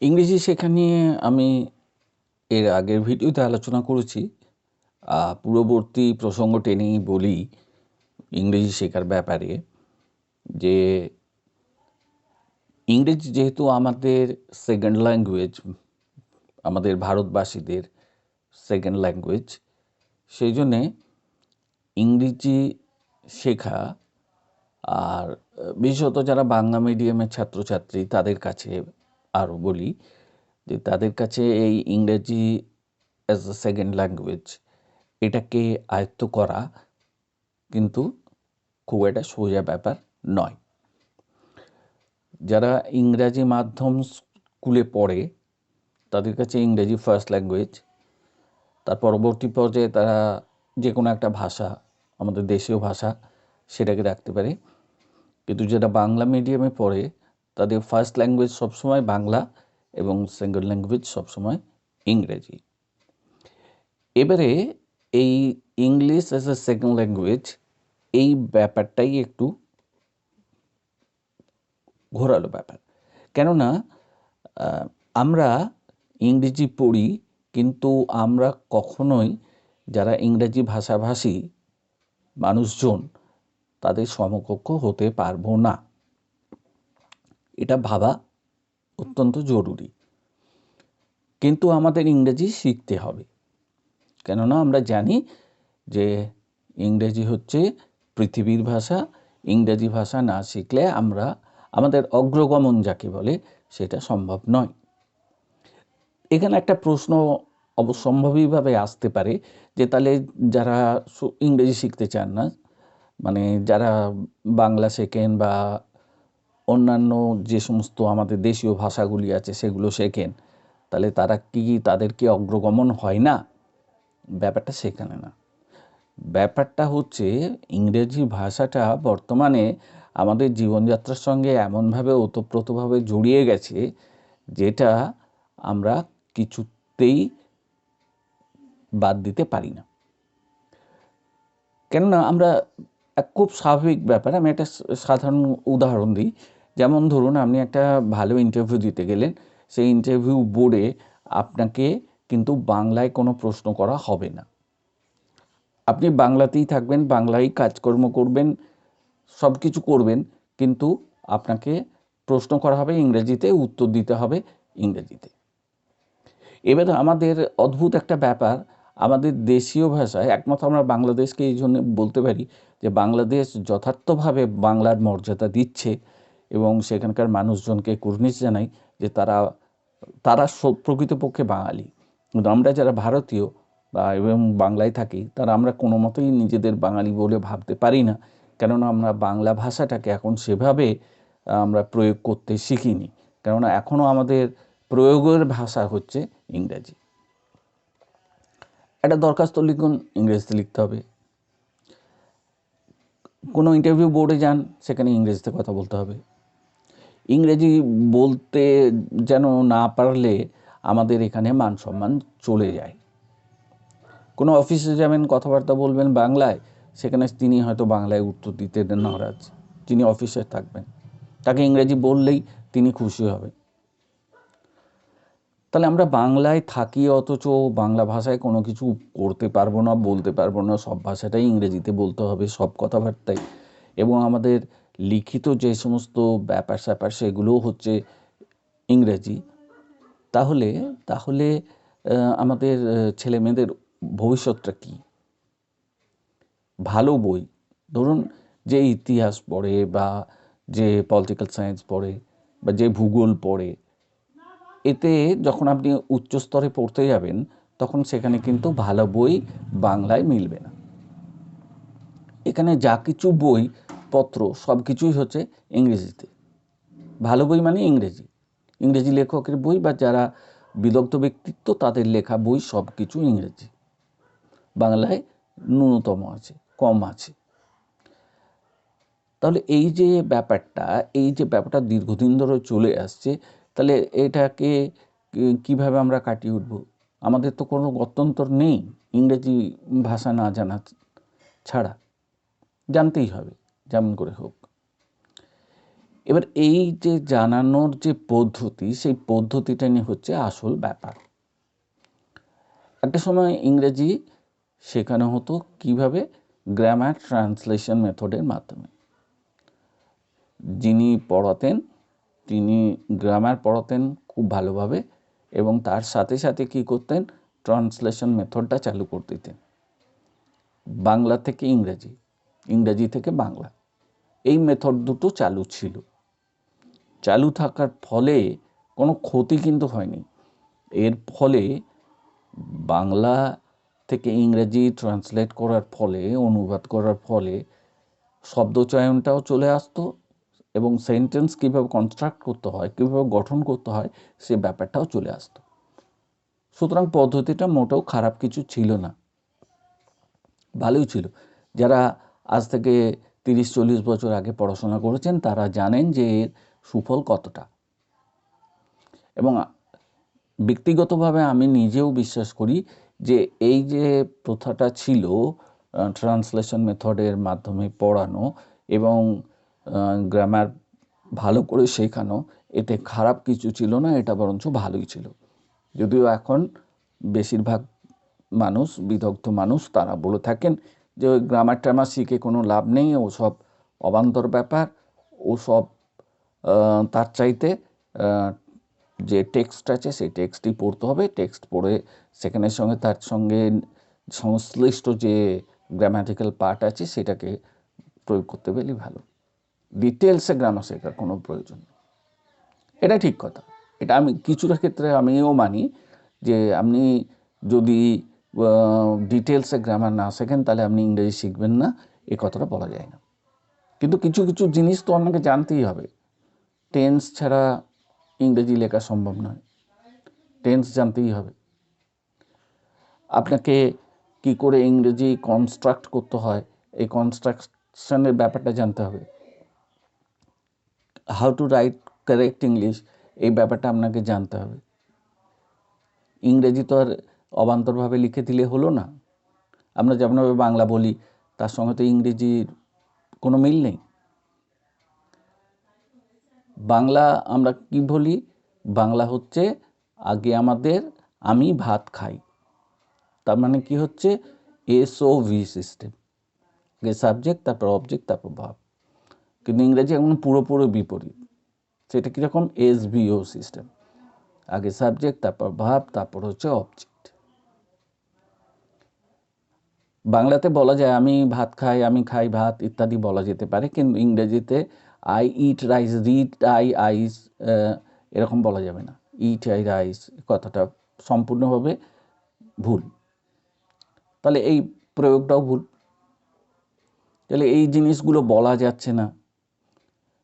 ইংরেজি শেখা নিয়ে আমি এর আগের ভিডিওতে আলোচনা করেছি। পূর্ববর্তী প্রসঙ্গ টেনেই বলি ইংরেজি শেখার ব্যাপারে যে ইংরেজি যেহেতু আমাদের সেকেন্ড ল্যাঙ্গুয়েজ, আমাদের ভারতবাসীদের সেকেন্ড ল্যাঙ্গুয়েজ, সেই জন্যে ইংরেজি শেখা আর বিশেষত যারা বাংলা মিডিয়ামের ছাত্রছাত্রী তাদের কাছে আরও বলি যে তাদের কাছে এই ইংরেজি অ্যাজ আ সেকেন্ড ল্যাঙ্গুয়েজ এটাকে আয়ত্ত করা কিন্তু খুব একটা সোজা ব্যাপার নয়। যারা ইংরাজি মাধ্যম স্কুলে পড়ে তাদের কাছে ইংরেজি ফার্স্ট ল্যাঙ্গুয়েজ, তার পরবর্তী পর্যায়ে তারা যে কোনো একটা ভাষা, আমাদের দেশীয় ভাষা, সেটাকে রাখতে পারে। কিন্তু যারা বাংলা মিডিয়ামে পড়ে তাদের ফার্স্ট ল্যাঙ্গুয়েজ সবসময় বাংলা এবং সেকেন্ড ল্যাঙ্গুয়েজ সবসময় ইংরেজি। এবারে এই English as a second language এই ব্যাপারটাই একটু ঘোরালো ব্যাপার। কেননা আমরা ইংরেজি পড়ি, কিন্তু আমরা কখনোই যারা ইংরেজি ভাষাভাষী মানুষজন তাদের সমকক্ষ হতে পারবো না। এটা ভাবা অত্যন্ত জরুরি। কিন্তু আমাদের ইংরেজি শিখতে হবে, কেননা আমরা জানি যে ইংরেজি হচ্ছে পৃথিবীর ভাষা। ইংরেজি ভাষা না শিখলে আমরা আমাদের অগ্রগমন যাকে বলে সেটা সম্ভব নয়। এখানে একটা প্রশ্ন অবশ্যম্ভাবীভাবে আসতে পারে যে তাহলে যারা ইংরেজি শিখতে চান না, মানে যারা বাংলা শেখেন বা অন্যান্য যে সমস্ত আমাদের দেশীয় ভাষাগুলি আছে সেগুলো শেখেন, তাহলে তাদের কি অগ্রগমন হয় না? ব্যাপারটা সেখানে না। ব্যাপারটা হচ্ছে ইংরেজি ভাষাটা বর্তমানে আমাদের জীবনযাত্রার সঙ্গে এমনভাবে ওতপ্রোতভাবে জড়িয়ে গেছে যেটা আমরা কিছুতেই বাদ দিতে পারি না। কেননা আমরা খুব স্বাভাবিক ব্যাপার, আমি একটা সাধারণ উদাহরণ দিই। যেমন ধরুন আপনি একটা ভালো ইন্টারভিউ দিতে গেলেন, সেই ইন্টারভিউ বোর্ডে আপনাকে কিন্তু বাংলায় কোনো প্রশ্ন করা হবে না। আপনি বাংলাতেই থাকবেন, বাংলায় কাজকর্ম করবেন, সব কিছু করবেন, কিন্তু আপনাকে প্রশ্ন করা হবে ইংরেজিতে, উত্তর দিতে হবে ইংরেজিতে। এবার আমাদের অদ্ভুত একটা ব্যাপার, আমাদের দেশীয় ভাষায় একমাত্র আমরা বাংলাদেশকে এই জন্য বলতে পারি যে বাংলাদেশ যথার্থভাবে বাংলার মর্যাদা দিচ্ছে এবং সেখানকার মানুষজনকে কুর্নিশ জানাই যে তারা প্রকৃতপক্ষে বাঙালি। কিন্তু আমরা যারা ভারতীয় বা এবং বাংলায় থাকি তারা আমরা কোনো মতেই নিজেদের বাঙালি বলে ভাবতে পারি না, কেননা আমরা বাংলা ভাষাটাকে এখন সেভাবে আমরা প্রয়োগ করতে শিখিনি। কেননা এখনও আমাদের প্রয়োগের ভাষা হচ্ছে ইংরেজি। একটা দরখাস্ত লিখুন, ইংরেজিতে লিখতে হবে। কোনো ইন্টারভিউ বোর্ডে যান, সেখানে ইংরেজিতে কথা বলতে হবে। ইংরেজি বলতে যেন না পারলে আমাদের এখানে মান সম্মান চলে যায়। কোনো অফিসে যাবেন, কথাবার্তা বলবেন বাংলায়, সেখানে তিনি হয়তো বাংলায় উত্তর দিতে নারাজ। যিনি অফিসে থাকবেন তাকে ইংরেজি বললেই তিনি খুশি হবেন। তাহলে আমরা বাংলায় থাকি অথচ বাংলা ভাষায় কোনো কিছু করতে পারবো না, বলতে পারবো না। সব ভাষাটাই ইংরেজিতে বলতে হবে, সব কথাবার্তাই। এবং আমাদের লিখিত যে সমস্ত ব্যাপার স্যাপার সেগুলোও হচ্ছে ইংরেজি। তাহলে তাহলে আমাদের ছেলেমেয়েদের ভবিষ্যৎটা কী? ভালো বই, ধরুন যে ইতিহাস পড়ে বা যে পলিটিক্যাল সায়েন্স পড়ে বা যে ভূগোল পড়ে, এতে যখন আপনি উচ্চ স্তরে পড়তে যাবেন তখন সেখানে কিন্তু ভালো বই বাংলায় মিলবে না। এখানে যা কিছু বই পত্র সব কিছুই হচ্ছে ইংরেজিতে। ভালো বই মানে ইংরেজি, ইংরেজি লেখকের বই বা যারা বিদগ্ধ ব্যক্তিত্ব তাদের লেখা বই সব কিছু ইংরেজি, বাংলায় ন্যূনতম আছে, কম আছে। তাহলে এই যে ব্যাপারটা দীর্ঘদিন ধরে চলে আসছে, তাহলে এটাকে কিভাবে আমরা কাটিয়ে উঠব? আমাদের তো কোনো গত্যন্তর নেই ইংরেজি ভাষা না জানা ছাড়া, জানতেই হবে যেমন করে হোক। এবার এই যে জানানোর যে পদ্ধতি, সেই পদ্ধতিটা নিয়ে হচ্ছে আসল ব্যাপার। একটা সময় ইংরেজি শেখানো হতো কিভাবে? গ্রামার ট্রান্সলেশন মেথডের মাধ্যমে। যিনি পড়াতেন তিনি গ্রামার পড়াতেন খুব ভালোভাবে, এবং তার সাথে সাথে কি করতেন? ট্রান্সলেশন মেথডটা চালু করে দিতেন। বাংলা থেকে ইংরেজি, ইংরেজি থেকে বাংলা, এই মেথড দুটো চালু ছিল। চালু থাকার ফলে কোনো ক্ষতি কিন্তু হয়নি। এর ফলে বাংলা থেকে ইংরেজি ট্রান্সলেট করার ফলে, অনুবাদ করার ফলে শব্দচয়নটাও চলে আসতো, এবং সেন্টেন্স কীভাবে কনস্ট্রাক্ট করতে হয়, কীভাবে গঠন করতে হয়, সে ব্যাপারটাও চলে আসতো। সুতরাং পদ্ধতিটা মোটেও খারাপ কিছু ছিল না, ভালোই ছিল। যারা আজ থেকে 30-40 বছর আগে পড়াশোনা করেছেন তারা জানেন যে এর সুফল কতটা। এবং ব্যক্তিগতভাবে আমি নিজেও বিশ্বাস করি যে এই যে প্রথাটা ছিল ট্রান্সলেশন মেথডের মাধ্যমে পড়ানো এবং গ্রামার ভালো করে শেখানো, এতে খারাপ কিছু ছিল না, এটা বরঞ্চ ভালোই ছিল। যদিও এখন বেশিরভাগ মানুষ, বিদগ্ধ মানুষ, তারা বলে থাকেন যে ওই গ্রামার ট্রামার শিখে কোনো লাভ নেই, ওসব অবান্তর ব্যাপার, ওসব তার চাইতে যে টেক্সট আছে সেই টেক্সটই পড়তে হবে, টেক্সট পড়ে সেখানের সঙ্গে তার সঙ্গে সংশ্লিষ্ট যে গ্রামাটিক্যাল পার্ট আছে সেটাকে প্রয়োগ করতে পারলেই ভালো, ডিটেলসে গ্রামার শেখার কোনো প্রয়োজন নেই। এটা ঠিক কথা। এটা আমি কিছুটা ক্ষেত্রে আমিও মানি যে আপনি যদি ডিটেলসে গ্রামার না শেখেন তাহলে আপনি ইংরেজি শিখবেন না, এই কথাটা বলা যায় না। কিন্তু কিছু কিছু জিনিস তো আপনাকে জানতেই হবে। টেন্স ছাড়া ইংরেজি লেখা সম্ভব নয়, টেন্স জানতেই হবে। আপনাকে কি করে ইংরেজি কনস্ট্রাক্ট করতে হয়, এই কনস্ট্রাকশনের ব্যাপারটা জানতে হবে। How to right correct English, এই ব্যাপারটা আপনাকে জানতে হবে। ইংরেজি তো আর অবান্তরভাবে লিখে দিলে হলো না। আমরা যেমনভাবে বাংলা বলি তার সঙ্গে তো ইংরেজির কোনো মিল নেই। বাংলা আমরা কি বলি? বাংলা হচ্ছে আগে আমাদের আমি ভাত খাই, তার মানে কি হচ্ছে? SOV সিস্টেম, আগে সাবজেক্ট, তারপর অবজেক্ট, তারপর ভাব। কিন্তু ইংরেজি এখন পুরোপুরি বিপরীত। সেটা কীরকম? SVO সিস্টেম, আগে সাবজেক্ট, তারপর ভাব, তারপর হচ্ছে অবজেক্ট। বাংলাতে বলা যায় আমি ভাত খাই, আমি খাই ভাত ইত্যাদি বলা যেতে পারে, কিন্তু ইংরেজিতে আই ইট রাইস, রিড আইস, এরকম বলা যাবে না। ইট আই রাইস কথাটা সম্পূর্ণভাবে ভুল। তাহলে এই প্রয়োগটাও ভুল। তাহলে এই জিনিসগুলো বলা যাচ্ছে না,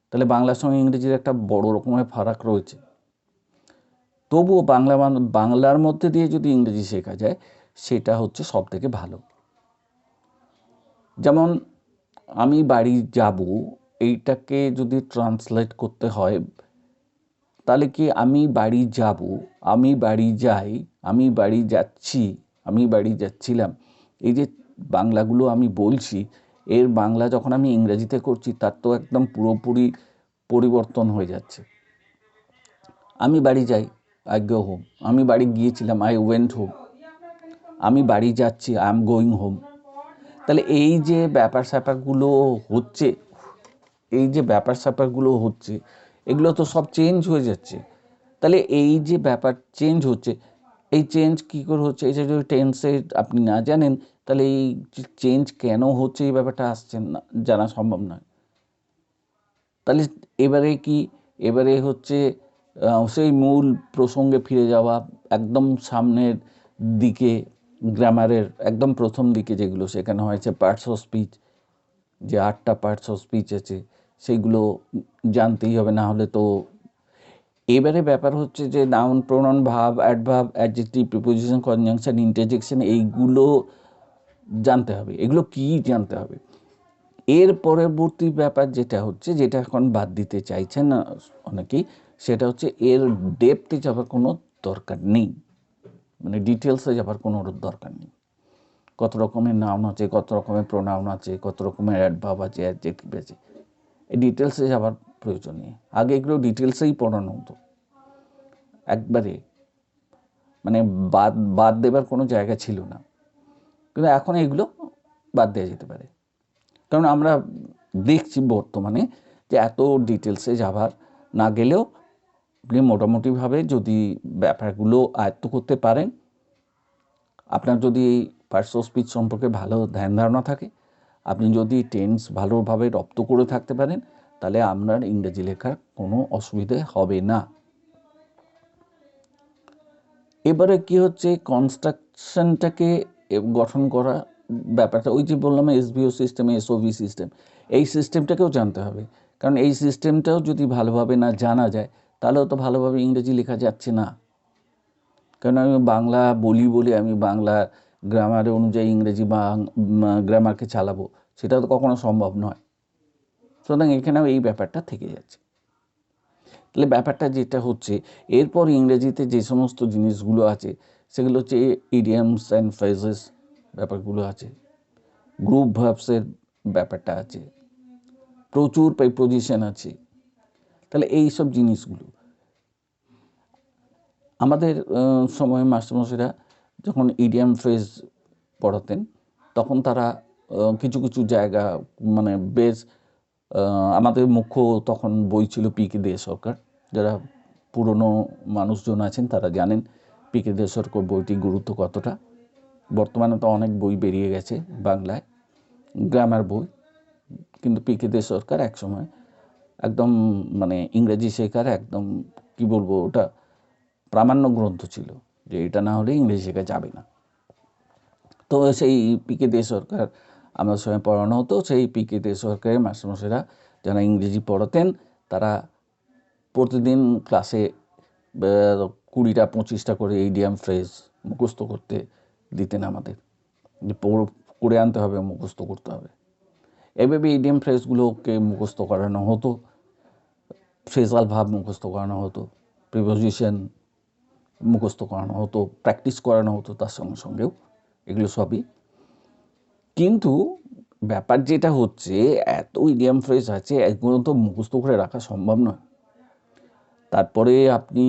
তাহলে বাংলার সঙ্গে ইংরেজির একটা বড় রকমের ফারাক রয়েছে। তবুও বাংলার মধ্যে দিয়ে যদি ইংরেজি শেখা যায় সেটা হচ্ছে সব থেকে ভালো। যেমন আমি বাড়ি যাব, এইটাকে যদি ট্রান্সলেট করতে হয় তাহলে কি আমি বাড়ি যাব, আমি বাড়ি যাই, আমি বাড়ি যাচ্ছি, আমি বাড়ি যাচ্ছিলাম, এই যে বাংলাগুলো আমি বলছি, এর বাংলা যখন আমি ইংরেজিতে করছি তার তো একদম পুরোপুরি পরিবর্তন হয়ে যাচ্ছে। আমি বাড়ি যাই, আই গো হোম, আমি বাড়ি গিয়েছিলাম, আই ওয়েন্ট হোম, আমি বাড়ি যাচ্ছি, আই এম গোয়িং হোম। তাহলে এই যে ব্যাপার স্যাপারগুলো হচ্ছে, এগুলো তো সব চেঞ্জ হয়ে যাচ্ছে। তাহলে এই যে ব্যাপার চেঞ্জ হচ্ছে, এই চেঞ্জ কী করে হচ্ছে? এই যে যদি টেন্সে আপনি না জানেন তাহলে এই চেঞ্জ কেন হচ্ছে এই ব্যাপারটা আসছে না, জানা সম্ভব নয়। তাহলে এবারে হচ্ছে সেই মূল প্রসঙ্গে ফিরে যাওয়া, একদম সামনের দিকে গ্রামারের একদম প্রথম দিকে যেগুলো শেখানো হয়েছে, পার্টস অফ স্পিচ, যে 8টা পার্টস অফ স্পিচ আছে সেইগুলো জানতেই হবে, না হলে তো। এবারে ব্যাপার হচ্ছে যে noun, pronoun, verb, adverb, adjective, preposition, conjunction, interjection, এইগুলো জানতে হবে। এগুলো কি জানতে হবে? এর পরবর্তী ব্যাপার যেটা হচ্ছে, যেটা এখন বাদ দিতে চাইছেন না অনেকেই, সেটা হচ্ছে এর ডেপথে যাবার কোনো দরকার নেই, মানে ডিটেলসে যাবার কোনো দরকার নেই। কত রকমের নাউন আছে, কত রকমের প্রোনাউন আছে, কত রকমের অ্যাডভার্ব আছে, অ্যাডজেক্টিভ আছে, এই ডিটেলসে যাবার প্রয়োজন নেই। আগে এগুলো ডিটেলসেই পড়ানো হতো, একবারে মানে বাদ বাদ দেবার কোনো জায়গা ছিল না। কিন্তু এখন এগুলো বাদ দেওয়া যেতে পারে, কারণ আমরা দেখছি বর্তমানে যে এত ডিটেলসে যাবার না গেলেও আপনি মোটামুটিভাবে যদি ব্যাপারগুলো আয়ত্ত করতে পারেন, আপনার যদি পার্টস অফ স্পিচ সম্পর্কে ভালো ধ্যান ধারণা থাকে, আপনি যদি টেন্স ভালোভাবে রপ্ত করে থাকতে পারেন, তাহলে আপনার ইংরেজি লেখার কোনো অসুবিধে হবে না। এবারে কি হচ্ছে, কনস্ট্রাকশনটাকে গঠন করা ব্যাপারটা, ওই যে বললাম এসভিও সিস্টেম, এসওভি সিস্টেম, এই সিস্টেমটাকেও জানতে হবে, কারণ এই সিস্টেমটাও যদি ভালোভাবে না জানা যায় তাহলেও তো ভালোভাবে ইংরেজি লেখা যাচ্ছে না। কারণ আমি বাংলা বলি বলে আমি বাংলা গ্রামার অনুযায়ী ইংরেজি বা গ্রামারকে চালাবো, সেটা তো কখনো সম্ভব নয়। সুতরাং এখানেও এই ব্যাপারটা থেকে যাচ্ছে। তাহলে ব্যাপারটা যেটা হচ্ছে, এরপর ইংরেজিতে যে সমস্ত জিনিসগুলো আছে সেগুলো হচ্ছে ইডিয়ামস অ্যান্ড ফ্রেজেস ব্যাপারগুলো আছে, গ্রুপ ভার্বসের ব্যাপারটা আছে, প্রচুর প্রিপোজিশন আছে। তাহলে এই সব জিনিসগুলো আমাদের সময় মাস্টারমশাইরা যখন ইডিয়াম ফ্রেজ পড়াতেন তখন তারা কিছু কিছু জায়গা মানে বেশ, আমাদের মুখ্য তখন বই ছিল পি.কে. দে সরকার। যারা পুরনো মানুষজন আছেন তারা জানেন পি.কে. দে সরকার বইটির গুরুত্ব কতটা। বর্তমানে তো অনেক বই বেরিয়ে গেছে বাংলায়, গ্রামার বই, কিন্তু পি.কে. দে সরকার একসময় একদম মানে ইংরেজি শেখার একদম কি বলবো, ওটা প্রামাণ্য গ্রন্থ ছিল, যে এটা না হলে ইংরেজি শেখা যাবে না। তো সেই পি.কে. দে সরকার আমার সময় পড়ানো হতো। সেই পি.কে. দে সরকারের মাস্টারমশাইরা যারা ইংরেজি পড়াতেন তারা প্রতিদিন ক্লাসে 20টা 25টা করে ইডিয়াম ফ্রেজ মুখস্থ করতে দিতেন আমাদের, যে করে আনতে হবে, মুখস্থ করতে হবে। এভাবে ইডিয়াম ফ্রেজগুলোকে মুখস্থ করানো হতো, ফ্রেজাল ভাব মুখস্থ করানো হতো, প্রিপোজিশন মুখস্থ করানো হতো, প্র্যাকটিস করানো হতো তার সঙ্গে সঙ্গেও, এগুলো সবই। কিন্তু ব্যাপার যেটা হচ্ছে, এত ইডিয়াম ফ্রেজ আছে, এগুলো তো মুখস্থ করে রাখা সম্ভব নয়। তারপরে আপনি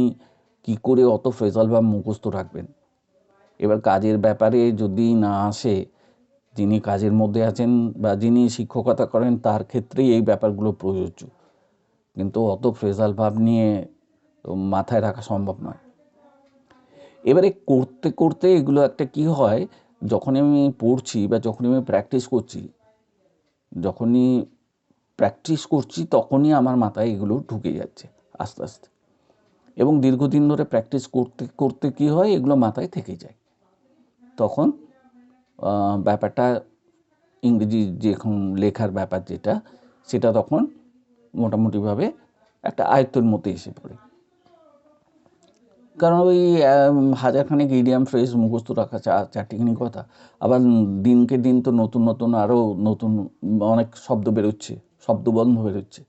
কি করে অত ফ্রেজাল ভাব মুখস্থ রাখবেন? এবার কাজের ব্যাপারে যদি না আসে, যিনি কাজের মধ্যে আছেন বা যিনি শিক্ষকতা করেন তার ক্ষেত্রেই এই ব্যাপারগুলো প্রযোজ্য, কিন্তু অত ফ্রেজাল ভাব নিয়ে মাথায় রাখা সম্ভব নয়। এবারে করতে করতে এগুলো একটা কি হয়, যখনই আমি পড়ছি বা যখনই আমি প্র্যাকটিস করছি তখনই আমার মাথায় এগুলো ঢুকে যাচ্ছে আস্তে আস্তে, এবং দীর্ঘদিন ধরে প্র্যাকটিস করতে করতে কি হয়, এগুলো মাথায় থেকে যায়। তখন ব্যাপারটা ইংরেজি যখন লেখার ব্যাপার যেটা, সেটা তখন মোটামুটিভাবে একটা আয়ত্তের মধ্যে এসে পড়ে। কারণ ওই হাজারখানেক ইডিয়াম ফ্রেজ মুখস্থ রাখা চারটিখানি কথা, আবার দিনকে দিন তো নতুন নতুন আরও নতুন অনেক শব্দ বেরোচ্ছে, শব্দবন্ধ বেরোচ্ছে,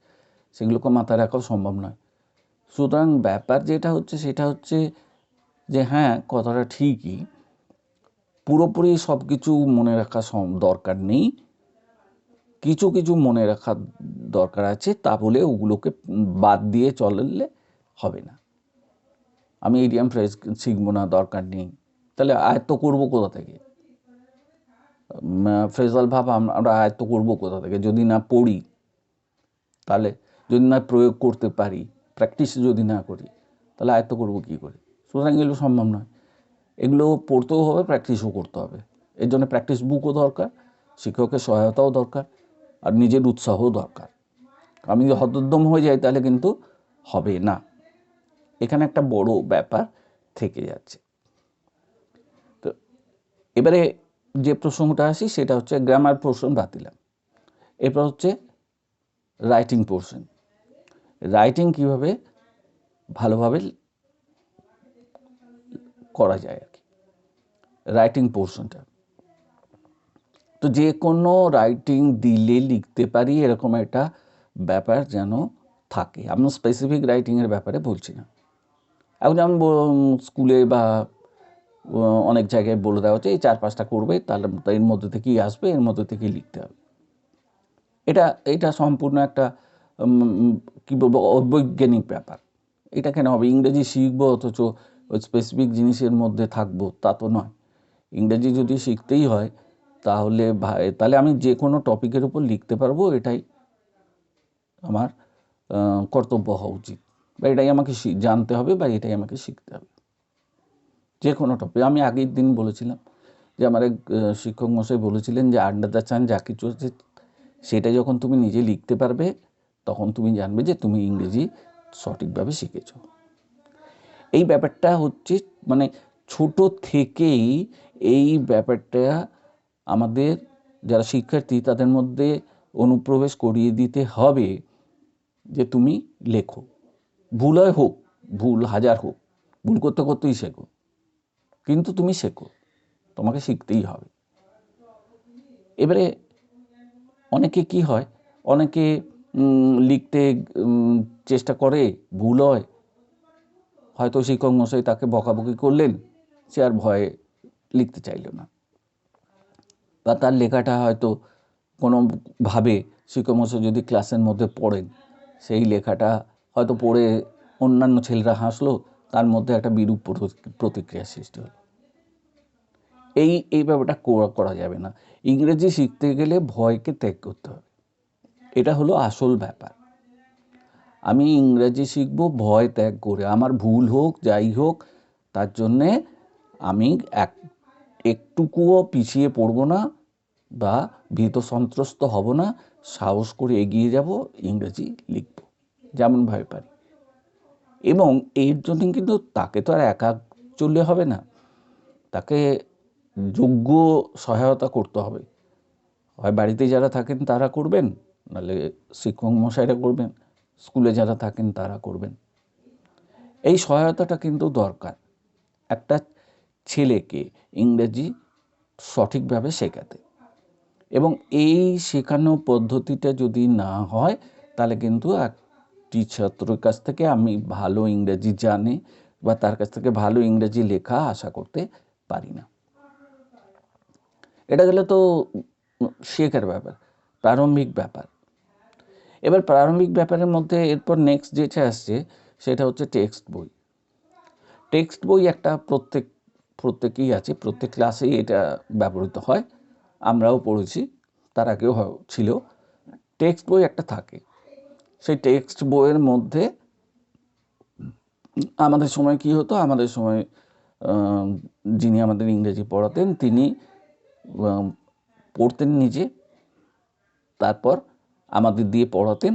সেগুলোকে মাথায় রাখাও সম্ভব নয়। সুতরাং ব্যাপার যেটা হচ্ছে সেটা হচ্ছে যে হ্যাঁ, কথাটা ঠিকই, পুরোপুরি সব কিছু মনে রাখা দরকার নেই, কিছু কিছু মনে রাখার দরকার আছে, তা বলে ওগুলোকে বাদ দিয়ে চললে হবে না। আমি ইডিয়াম ফ্রেজ শিখবো না, দরকার নেই, তাহলে আয়ত্ত করবো কোথা থেকে? ফ্রেজাল ভাব আমরা আয়ত্ত করবো কোথা থেকে যদি না পড়ি? তাহলে যদি না প্রয়োগ করতে পারি, প্র্যাকটিস যদি না করি, তাহলে আয়ত্ত করবো কী করে? সুতরাং এগুলো সম্ভব নয়। এগুলো পড়তেও হবে, প্র্যাকটিসও করতে হবে। এর জন্য প্র্যাকটিস বুকও দরকার, শিক্ষকের সহায়তাও দরকার, আর নিজের উৎসাহও দরকার। আমি যদি হতোদ্যম হয়ে যাই তাহলে কিন্তু হবে না। এখানে একটা বড় ব্যাপার থেকে যাচ্ছে। তো এবারে যে প্রসঙ্গটা আসি সেটা হচ্ছে গ্রামার পোর্শন বাদ দিলাম, এরপর হচ্ছে রাইটিং পোর্শন। রাইটিং কীভাবে ভালোভাবে করা যায় আর কি, রাইটিং পোর্শনটা। তো যে কোনো রাইটিং দিলে লিখতে পারি এরকম একটা ব্যাপার যেন থাকে। আমি স্পেসিফিক রাইটিংয়ের ব্যাপারে বলছি না। এখন যেমন স্কুলে বা অনেক জায়গায় বলে দেওয়া হচ্ছে এই 4-5টা করবে, তাহলে এর মধ্যে থেকেই আসবে, এর মধ্যে থেকেই লিখতে হবে। এটা সম্পূর্ণ একটা কী বলবো অবৈজ্ঞানিক ব্যাপার। এটা কেন হবে? ইংরেজি শিখবো অথচ ওই স্পেসিফিক জিনিসের মধ্যে থাকবো, তা তো নয়। ইংরেজি যদি শিখতেই হয় তাহলে আমি যে কোনো টপিকের উপর লিখতে পারবো, এটাই আমার কর্তব্য হওয়া উচিত, বা এটাই আমাকে জানতে হবে, বা এটাই আমাকে শিখতে হবে। যে কোনো টপিক। আমি আগের দিন বলেছিলাম যে আমার এক শিক্ষক মশাই বলেছিলেন যে আন্ডার দ্য সান যা কিছু আছে সেটা যখন তুমি নিজে লিখতে পারবে তখন তুমি জানবে যে তুমি ইংরেজি সঠিকভাবে শিখেছ। এই ব্যাপারটা হচ্ছে মানে ছোট থেকেই এই ব্যাপারটা আমাদের যারা শিক্ষার্থী তাদের মধ্যে অনুপ্রবেশ করিয়ে দিতে হবে যে তুমি লেখো, ভুল হয় হোক, ভুল হাজার হোক, ভুল করতে করতেই শেখো, কিন্তু তুমি শেখো, তোমাকে শিখতেই হবে। এবারে অনেকে কি হয়, অনেকে লিখতে চেষ্টা করে, ভুল হয়, হয়তো শিক্ষক মশাই তাকে বকাবকি করলেন, সে আর ভয়ে লিখতে চাইল না, বা তার লেখাটা হয়তো কোনোভাবে শিক্ষক মশাই যদি ক্লাসের মধ্যে পড়েন, সেই লেখাটা হয়তো পড়ে অন্যান্য ছেলেরা হাসলো, তার মধ্যে একটা বিরূপ প্রতিক্রিয়া সৃষ্টি হলো। এই ব্যাপারটা করা যাবে না। ইংরেজি শিখতে গেলে ভয়কে ত্যাগ করতে হবে, এটা হলো আসল ব্যাপার। আমি ইংরেজি শিখবো ভয় ত্যাগ করে, আমার ভুল হোক যাই হোক, তার জন্যে আমি একটুকুও পিছিয়ে পড়বো না বা ভীত সন্ত্রস্ত হব না, সাহস করে এগিয়ে যাব, ইংরেজি লিখব যেমনভাবে পারি। এবং এর জন্য কিন্তু তাকে তো আর একা চললে হবে না, তাকে যোগ্য সহায়তা করতে হবে। হয় বাড়িতে যারা থাকেন তারা করবেন, নাহলে শিক্ষক মশাইরা করবেন, স্কুলে যারা থাকেন তারা করবেন। এই সহায়তাটা কিন্তু দরকার একটা ছেলেকে ইংরেজি সঠিকভাবে শেখাতে। এবং এই শেখানো পদ্ধতিটা যদি না হয় তাহলে কিন্তু একটি ছাত্রের কাছ থেকে আমি ভালো ইংরেজি জানি বা তার কাছ থেকে ভালো ইংরেজি লেখা আশা করতে পারি না। এটা গেলে তো শেখার ব্যাপার, প্রারম্ভিক ব্যাপার। এবার প্রারম্ভিক ব্যাপারের মধ্যে এরপর নেক্সট যেটা আসছে সেটা হচ্ছে টেক্সট বই। টেক্সট বই একটা প্রত্যেকেই আছে, প্রত্যেক ক্লাসেই এটা ব্যবহৃত হয়, আমরাও পড়েছি, তার আগেও ছিল। টেক্সট বই একটা থাকে, সেই টেক্সট বইয়ের মধ্যে আমাদের সময় কি হতো, আমাদের সময় যিনি আমাদের ইংরেজি পড়াতেন তিনি পড়তেন নিজে, তারপর আমাদের দিয়ে পড়াতেন,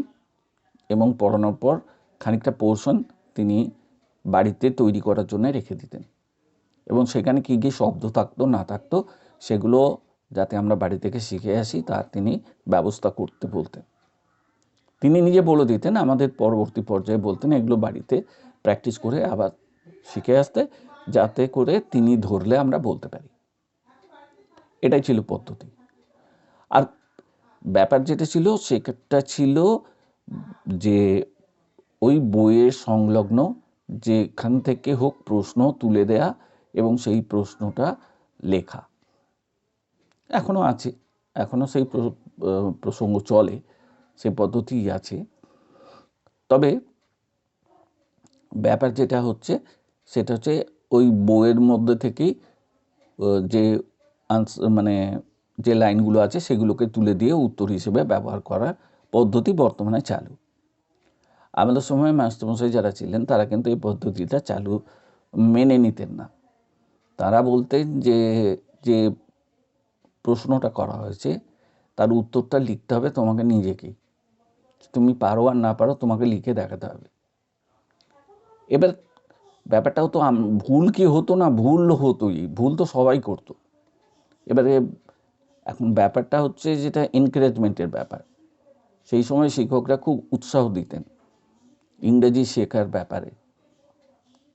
এবং পড়ানোর পর খানিকটা পোর্শন তিনি বাড়িতে তৈরি করার জন্য রেখে দিতেন, এবং সেখানে কী কী শব্দ থাকতো না থাকতো সেগুলো যাতে আমরা বাড়ি থেকে শিখে আসি তার তিনি ব্যবস্থা করতে বলতেন। তিনি নিজে বলে দিতেন, আমাদের পরবর্তী পর্যায়ে বলতেন এগুলো বাড়িতে প্র্যাকটিস করে আবার শিখে আসতে, যাতে করে তিনি ধরলে আমরা বলতে পারি। এটাই ছিল পদ্ধতি। আর ব্যাপার যেটা ছিল সেটা ছিল যে ওই বইয়ের সংলগ্ন যেখান থেকে হোক প্রশ্ন তুলে দেয়া এবং সেই প্রশ্নটা লেখা। এখনও আছে, এখনও সেই প্রসঙ্গ চলে, সেই পদ্ধতি আছে। তবে ব্যাপার যেটা হচ্ছে সেটা হচ্ছে ওই বইয়ের মধ্যে থেকেই যে যে লাইনগুলো আছে সেগুলোকে তুলে দিয়ে উত্তর হিসেবে ব্যবহার করার পদ্ধতি বর্তমানে চালু। আমাদের সময় মাস্টারমশাই যারা ছিলেন তারা কিন্তু এই পদ্ধতিটা মেনে নিতেন না। তারা বলতেন যে যে প্রশ্নটা করা হয়েছে তার উত্তরটা লিখতে হবে তোমাকে নিজেকেই, তুমি পারো আর না পারো তোমাকে লিখে দেখাতে হবে। এবার ব্যাপারটাও তো ভুল কি হতো না, ভুল হতোই, ভুল তো সবাই করতো। এবারে এখন ব্যাপারটা হচ্ছে যেটা এনকারেজমেন্টের ব্যাপার, সেই সময় শিক্ষকরা খুব উৎসাহ দিতেন ইংরেজি শেখার ব্যাপারে,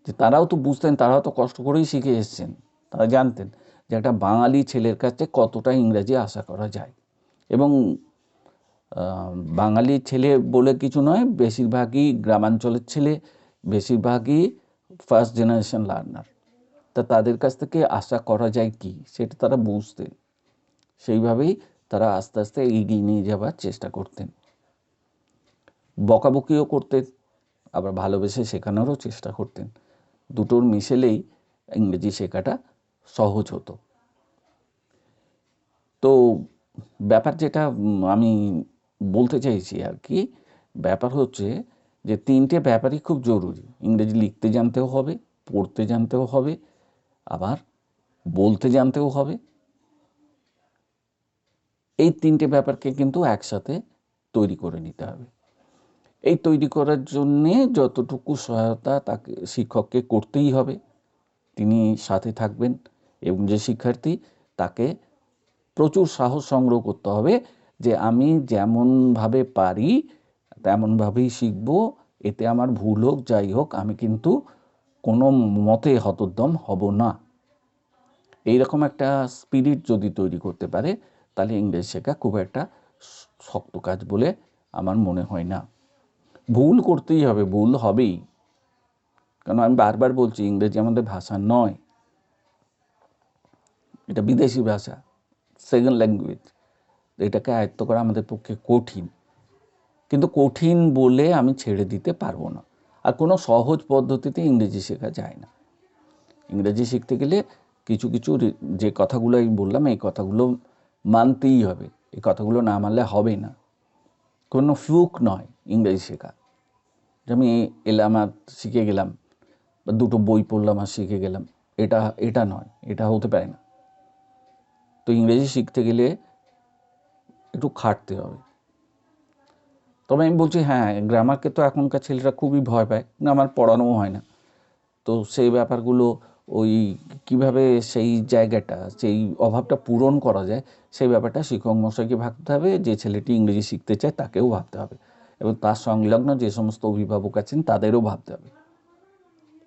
যে তারাও তো বুঝতেন, তারাও তো কষ্ট করেই শিখে এসছেন, তারা জানতেন যে একটা বাঙালি ছেলের কাছে কতটা ইংরেজি আশা করা যায়। এবং বাঙালি ছেলে বলে কিছু নয়, বেশিরভাগই গ্রামাঞ্চলের ছেলে, বেশিরভাগই ফার্স্ট জেনারেশন লার্নার, তা তাদের কাছ থেকে আশা করা যায় কি সেটা তারা বুঝতেন, সেইভাবেই তারা আস্তে আস্তে এগিয়ে নিয়ে যাবার চেষ্টা করতেন। বকাবকিও করতেন, আবার ভালোবেসে শেখানোরও চেষ্টা করতেন। দুটোর মিশেলেই ইংরেজি শেখাটা সহজ হতো। তো ব্যাপার যেটা আমি বলতে চাইছি আর কি, ব্যাপার হচ্ছে যে 3টে ব্যাপারই খুব জরুরি। ইংরেজি লিখতে জানতেও হবে, পড়তে জানতেও হবে, আবার বলতে জানতেও হবে। এই 3টে ব্যাপারকে কিন্তু একসাথে তৈরি করে নিতে হবে। এই তৈরি করার জন্যে যতটুকু সহায়তা তাকে শিক্ষককে করতেই হবে, তিনি সাথে থাকবেন, এবং যে শিক্ষার্থী তাকে প্রচুর সাহস সংগ্রহ করতে হবে যে আমি যেমনভাবে পারি তেমনভাবেই শিখব, এতে আমার ভুল হোক যাই হোক আমি কিন্তু কোনো মতে হতোদ্যম হব না। এইরকম একটা স্পিরিট যদি তৈরি করতে পারে তাহলে ইংরেজি শেখা খুব একটা শক্ত কাজ বলে আমার মনে হয় না। ভুল করতেই হবে, ভুল হবেই, কারণ আমি বারবার বলছি ইংরেজি আমাদের ভাষা নয়, এটা বিদেশি ভাষা, সেকেন্ড ল্যাঙ্গুয়েজ। এটাকে আয়ত্ত করা আমাদের পক্ষে কঠিন, কিন্তু কঠিন বলে আমি ছেড়ে দিতে পারবো না। আর কোনো সহজ পদ্ধতিতে ইংরেজি শেখা যায় না। ইংরেজি শিখতে গেলে কিছু কিছু যে কথাগুলো আমি বললাম এই কথাগুলো মানতেই হবে, এই কথাগুলো না মানলে হবে না। কোনো ফ্লুক নয় ইংরেজি শেখা, যে আমি এলাম আর শিখে গেলাম বা দুটো বই পড়লাম আর শিখে গেলাম, এটা নয়, এটা হতে পারে না। তো ইংরেজি শিখতে গেলে একটু খাটতে হবে। তবে আমি বলছি হ্যাঁ, গ্রামারকে তো এখনকার ছেলেরা খুবই ভয় পায়, গ্রামার পড়ানোও হয় না। তো সেই ব্যাপারগুলো ওই কীভাবে সেই জায়গাটা, সেই অভাবটা পূরণ করা যায়, সেই ব্যাপারটা শিক্ষক মশাইকে ভাবতে হবে, যে ছেলেটি ইংরেজি শিখতে চায় তাকেও ভাবতে হবে, এবং তার সংলগ্ন যে সমস্ত অভিভাবক আছেন তাদেরও ভাবতে হবে।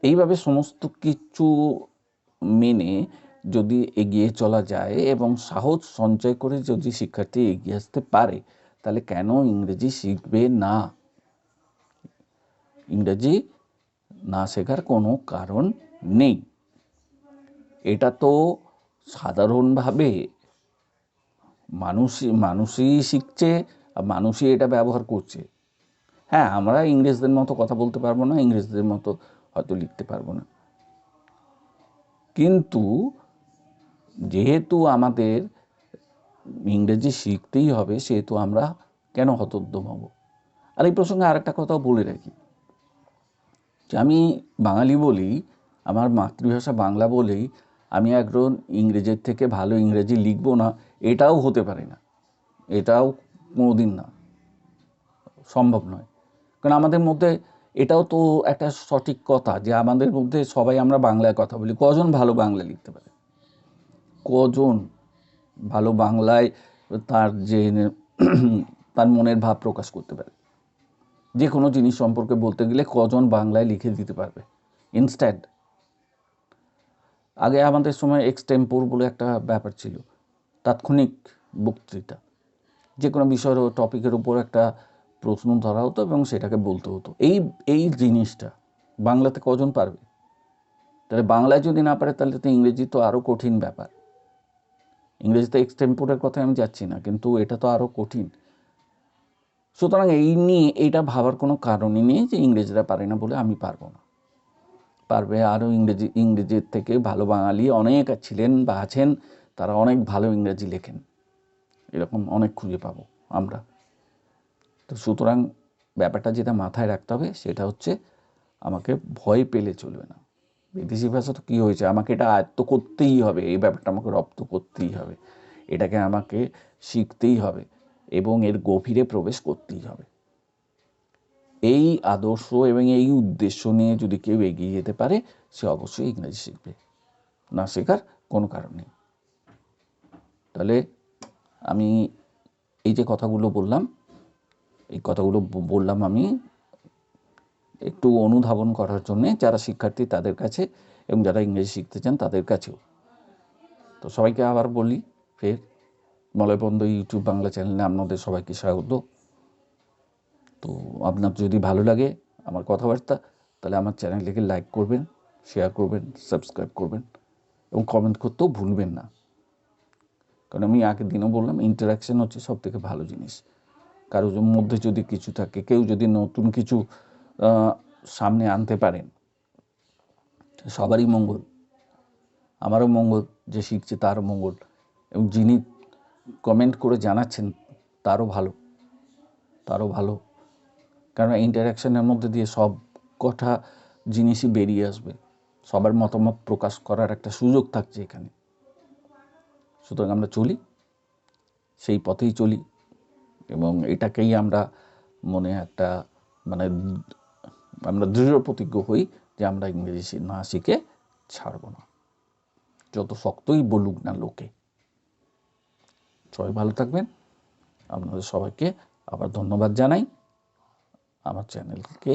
এইভাবে সমস্ত কিছু মেনে যদি এগিয়ে চলা যায় এবং সাহস সঞ্চয় করে যদি শিক্ষার্থী এগিয়ে আসতে পারে, তাহলে কেন ইংরেজি শিখবে না? ইংরেজি না শেখার কোনো কারণ নেই। এটা তো সাধারণভাবে মানুষই শিখছে আর মানুষই এটা ব্যবহার করছে। হ্যাঁ, আমরা ইংরেজদের মতো কথা বলতে পারবো না, ইংরেজদের মতো হয়তো লিখতে পারবো না, কিন্তু যেহেতু আমাদের ইংরেজি শিখতেই হবে সেহেতু আমরা কেন হতোদ্যম হব? আর এই প্রসঙ্গে আরেকটা কথাও বলে রাখি, যে আমি বাঙালি বলি, আমার মাতৃভাষা বাংলা বলেই আমি একজন ইংরেজের থেকে ভালো ইংরেজি লিখব না, এটাও হতে পারে না, এটাও কোনোদিন না, সম্ভব নয়। কারণ আমাদের মধ্যে এটাও তো একটা সঠিক কথা যে আমাদের মধ্যে সবাই আমরা বাংলায় কথা বলি, কজন ভালো বাংলা লিখতে পারে? কজন ভালো বাংলায় তার যে তার মনের ভাব প্রকাশ করতে পারে? যে কোনো জিনিস সম্পর্কে বলতে গেলে কজন বাংলায় লিখে দিতে পারবে ইনস্ট্যান্ট? আগে আমাদের সময় এক্সটেম্পোর বলে একটা ব্যাপার ছিল, তাৎক্ষণিক বক্তৃতা, যে কোনো বিষয়ের টপিকের উপর একটা প্রশ্ন ধরা হতো এবং সেটাকে বলতে হতো। এই জিনিসটা বাংলাতে কজন পারবে? তাহলে বাংলায় যদি না পারে তাহলে তো ইংরেজি তো আরও কঠিন ব্যাপার। ইংরেজিতে এক্সটেম্পোরের কথা আমি যাচ্ছি না, কিন্তু এটা তো আরও কঠিন। সুতরাং এই নিয়ে এটা ভাবার কোনো কারণই নেই যে ইংরেজরা পারে না বলে আমি পারবো না। পারবে, আরও ইংরেজির থেকে ভালো বাঙালি অনেক ছিলেন বা আছেন, তারা অনেক ভালো ইংরেজি লেখেন, এরকম অনেক খুঁজে পাবো আমরা। তো সুতরাং ব্যাপারটা যেটা মাথায় রাখতে হবে সেটা হচ্ছে আমাকে ভয় পেলে চলবে না। বিদেশি ভাষা তো কী হয়েছে, আমাকে এটা আয়ত্ত করতেই হবে, এই ব্যাপারটা আমাকে রপ্ত করতেই হবে, এটাকে আমাকে শিখতেই হবে এবং এর গভীরে প্রবেশ করতেই হবে। এই আদর্শ এবং এই উদ্দেশ্য নিয়ে যদি কেউ এগিয়ে যেতে পারে সে অবশ্যই ইংরেজি শিখবে, না শেখার কোনো কারণ নেই। তাহলে আমি এই যে কথাগুলো বললাম, এই কথাগুলো বললাম আমি একটু অনুধাবন করার জন্যে, যারা শিক্ষার্থী তাদের কাছে এবং যারা ইংরেজি শিখতে চান তাদের কাছেও। তো সবাইকে আবার বলি ফের, মলয়বন্ধ ইউটিউব বাংলা চ্যানেলে আপনাদের সবাইকে স্বাগত। তো আপনার যদি ভালো লাগে আমার কথাবার্তা, তাহলে আমার চ্যানেলটিকে লাইক করবেন, শেয়ার করবেন, সাবস্ক্রাইব করবেন এবং কমেন্ট করতেও ভুলবেন না। কারণ আমি আগের দিনও বললাম ইন্টারাকশান হচ্ছে সবথেকে ভালো জিনিস। কারোর মধ্যে যদি কিছু থাকে, কেউ যদি নতুন কিছু সামনে আনতে পারেন, সবারই মঙ্গল, আমারও মঙ্গল, যে শিখছে তারও মঙ্গল, এবং যিনি কমেন্ট করে জানাচ্ছেন তারও ভালো, কারণ ইন্টারাকশনের মধ্যে দিয়ে সব কথা জিনিসই বেরিয়ে আসবে, সবার মতামত প্রকাশ করার একটা সুযোগ থাকছে এখানে। সুতরাং আমরা চলি, সেই পথেই চলি, এবং এটাকেই আমরা মনে একটা মানে আমরা দৃঢ় প্রতিজ্ঞ হই যে আমরা ইংরেজি না শিখে ছাড়ব না, যত শক্তই বলুক না লোকে। সবাই ভালো থাকবেন। আপনাদের সবাইকে আবার ধন্যবাদ জানাই আমার চ্যানেলকে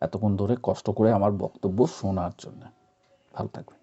এতক্ষণ ধরে কষ্ট করে আমার বক্তব্য শোনার জন্য। ভালো থাকবেন।